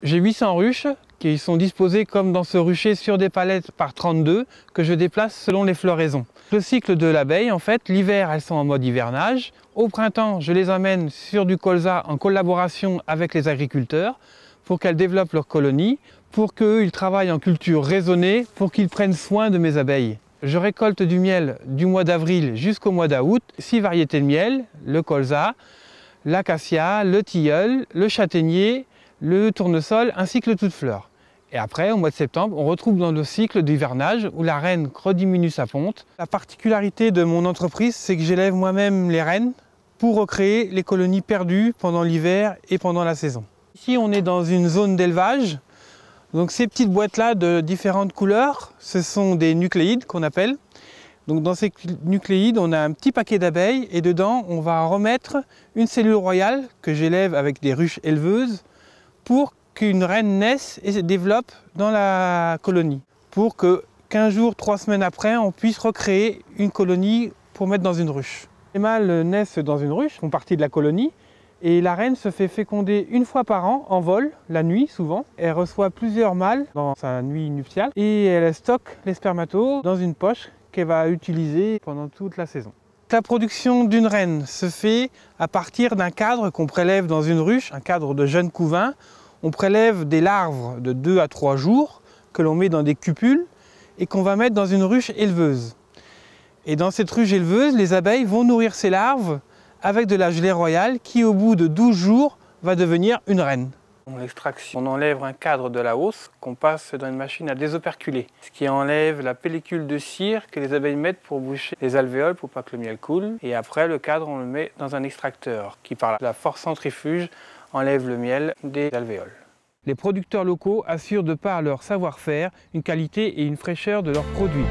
J'ai 800 ruches qui sont disposées comme dans ce rucher sur des palettes par 32 que je déplace selon les floraisons. Le cycle de l'abeille, en fait, l'hiver elles sont en mode hivernage. Au printemps, je les emmène sur du colza en collaboration avec les agriculteurs pour qu'elles développent leur colonie, pour qu'ils travaillent en culture raisonnée, pour qu'ils prennent soin de mes abeilles. Je récolte du miel du mois d'avril jusqu'au mois d'août, 6 variétés de miel, le colza, l'acacia, le tilleul, le châtaignier, le tournesol ainsi que le tout-de-fleur. Et après, au mois de septembre, on retrouve dans le cycle d'hivernage où la reine rediminue sa ponte. La particularité de mon entreprise, c'est que j'élève moi-même les reines pour recréer les colonies perdues pendant l'hiver et pendant la saison. Ici, on est dans une zone d'élevage. Donc ces petites boîtes-là de différentes couleurs, ce sont des nucléides qu'on appelle. Donc dans ces nucléides, on a un petit paquet d'abeilles et dedans, on va remettre une cellule royale que j'élève avec des ruches éleveuses pour qu'une reine naisse et se développe dans la colonie. Pour que 15 jours, 3 semaines après, on puisse recréer une colonie pour mettre dans une ruche. Les mâles naissent dans une ruche, font partie de la colonie, et la reine se fait féconder une fois par an, en vol, la nuit souvent. Elle reçoit plusieurs mâles dans sa nuit nuptiale et elle stocke les spermatos dans une poche qu'elle va utiliser pendant toute la saison. La production d'une reine se fait à partir d'un cadre qu'on prélève dans une ruche, un cadre de jeunes couvains. On prélève des larves de 2 à 3 jours que l'on met dans des cupules et qu'on va mettre dans une ruche éleveuse. Et dans cette ruche éleveuse, les abeilles vont nourrir ces larves avec de la gelée royale qui, au bout de 12 jours, va devenir une reine. Pour l'extraction, on enlève un cadre de la hausse qu'on passe dans une machine à désoperculer, ce qui enlève la pellicule de cire que les abeilles mettent pour boucher les alvéoles pour pas que le miel coule. Et après, le cadre, on le met dans un extracteur qui, par la force centrifuge, enlève le miel des alvéoles. Les producteurs locaux assurent de par leur savoir-faire une qualité et une fraîcheur de leurs produits.